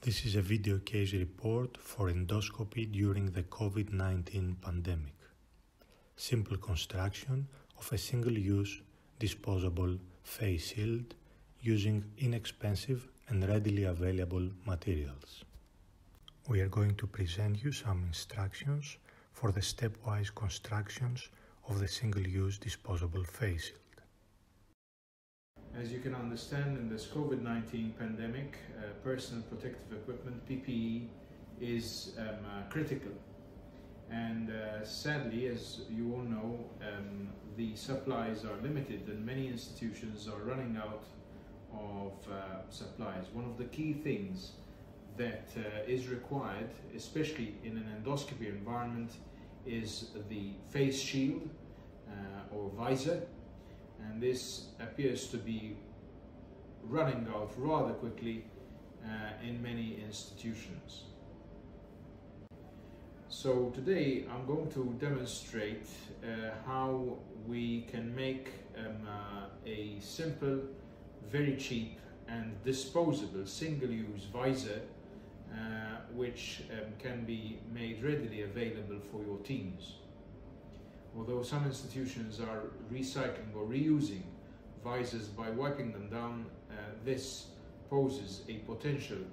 This is a video case report for endoscopy during the Covid-19 pandemic. Simple construction of a single-use disposable face shield using inexpensive and readily available materials. We are going to present you some instructions for the stepwise constructions of the single-use disposable face shield. As you can understand, in this COVID-19 pandemic, personal protective equipment, PPE, is critical. And sadly, as you all know, the supplies are limited and many institutions are running out of supplies. One of the key things that is required, especially in an endoscopy environment, is the face shield or visor. And this appears to be running out rather quickly in many institutions. So today I'm going to demonstrate how we can make a simple, very cheap and disposable single-use visor which can be made readily available for your teams. Although some institutions are recycling or reusing visors by wiping them down, this poses a potential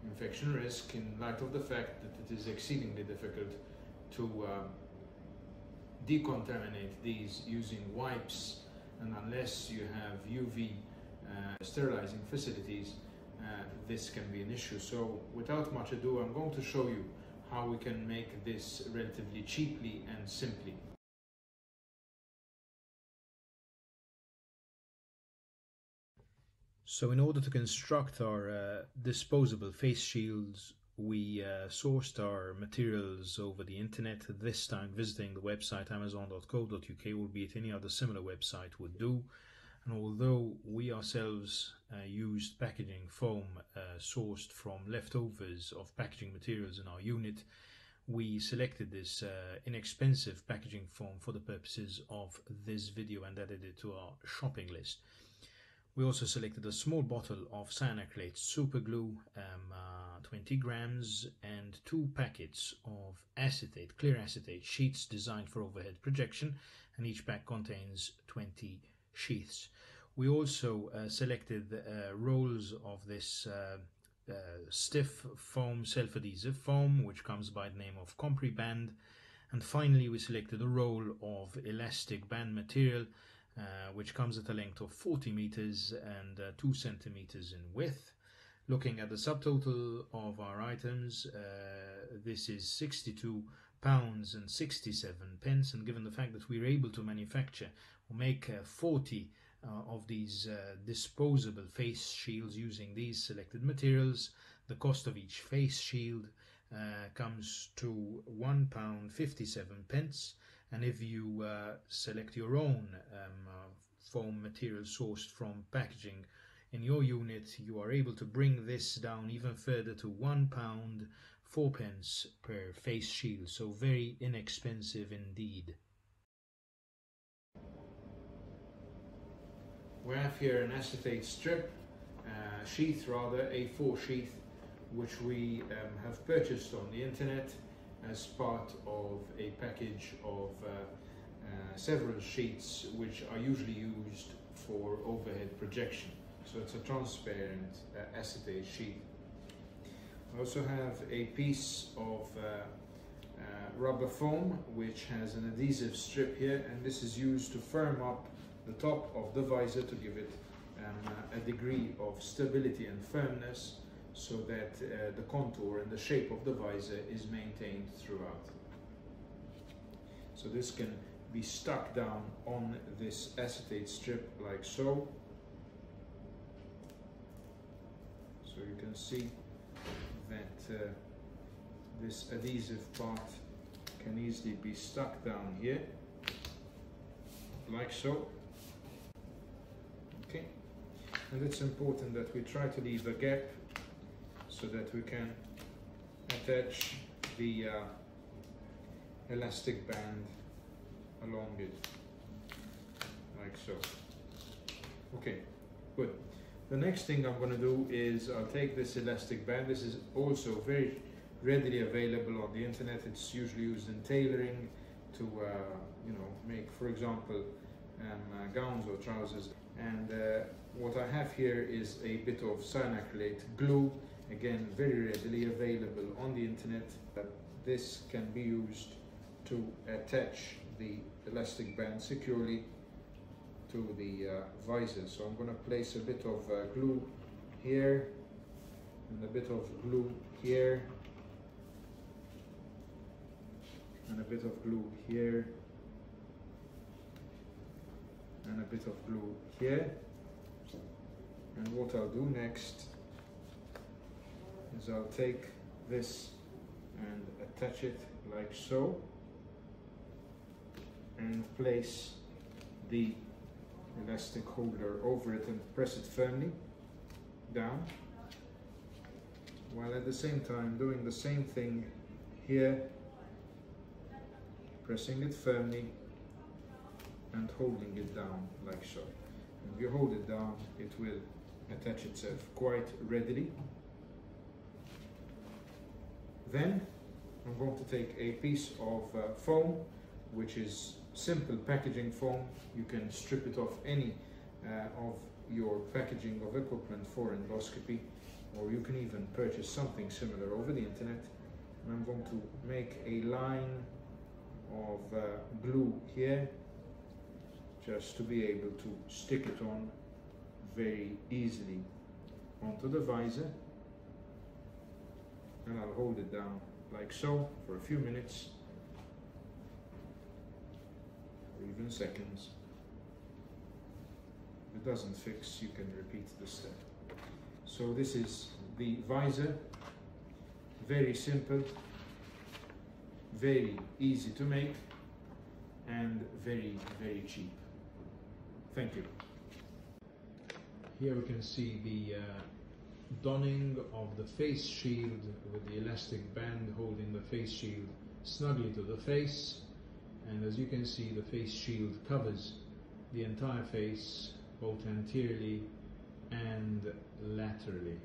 infection risk in light of the fact that it is exceedingly difficult to decontaminate these using wipes, and unless you have UV sterilizing facilities, this can be an issue. So without much ado, I'm going to show you how we can make this relatively cheaply and simply. So in order to construct our disposable face shields, we sourced our materials over the internet, this time visiting the website amazon.co.uk, albeit any other similar website would do. And although we ourselves used packaging foam sourced from leftovers of packaging materials in our unit, we selected this inexpensive packaging foam for the purposes of this video and added it to our shopping list. We also selected a small bottle of cyanoacrylate superglue, 20 grams, and 2 packets of acetate, clear acetate sheets designed for overhead projection, and each pack contains 20 sheaths. We also selected rolls of this stiff foam, self-adhesive foam, which comes by the name of Compri Band, and finally we selected a roll of elastic band material, which comes at a length of 40 meters and 2 centimeters in width. Looking at the subtotal of our items, this is £62 and 67 pence, and given the fact that we're able to manufacture or make 40 of these disposable face shields using these selected materials, the cost of each face shield comes to £1.57, and if you select your own foam material sourced from packaging in your unit, you are able to bring this down even further to £1.04 per face shield, so very inexpensive indeed. We have here an acetate strip, sheath rather, A4 sheath, which we have purchased on the internet as part of a package of several sheets which are usually used for overhead projection. So it's a transparent acetate sheet. I also have a piece of rubber foam which has an adhesive strip here, and this is used to firm up the top of the visor to give it a degree of stability and firmness, so that the contour and the shape of the visor is maintained throughout. So this can be stuck down on this acetate strip like so. So you can see that this adhesive part can easily be stuck down here, like so. Okay, and it's important that we try to leave a gap so that we can attach the elastic band along it, like so. Okay, good. The next thing I'm going to do is I'll take this elastic band. This is also very readily available on the internet. It's usually used in tailoring to make, for example, gowns or trousers. And what I have here is a bit of cyanoacrylate glue, again very readily available on the internet. This can be used to attach the elastic band securely to the visor. So I'm going to place a bit of glue here and a bit of glue here and a bit of glue here and a bit of glue here. And what I'll do next is I'll take this and attach it like so and place the elastic holder over it and press it firmly down, while at the same time doing the same thing here, pressing it firmly and holding it down like so. And if you hold it down, it will attach itself quite readily. Then I'm going to take a piece of foam, which is simple packaging foam. You can strip it off any of your packaging of equipment for endoscopy, or you can even purchase something similar over the internet. And I'm going to make a line of glue here, just to be able to stick it on very easily onto the visor, and I'll hold it down like so for a few minutes or even seconds. If it doesn't fix, you can repeat the step. So this is the visor, very simple, very easy to make, and very, very cheap. Thank you. Here we can see the donning of the face shield with the elastic band holding the face shield snugly to the face. And as you can see, the face shield covers the entire face, both anteriorly and laterally.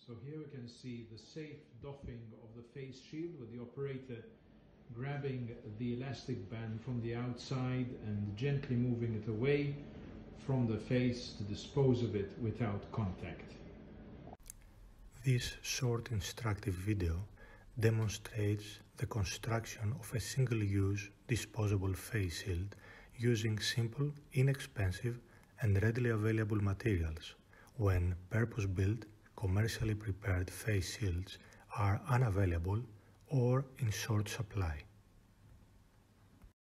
So here we can see the safe doffing of the face shield with the operator grabbing the elastic band from the outside and gently moving it away from the face to dispose of it without contact. This short instructive video demonstrates the construction of a single-use disposable face shield using simple, inexpensive and readily available materials when purpose-built, commercially prepared face shields are unavailable or in short supply.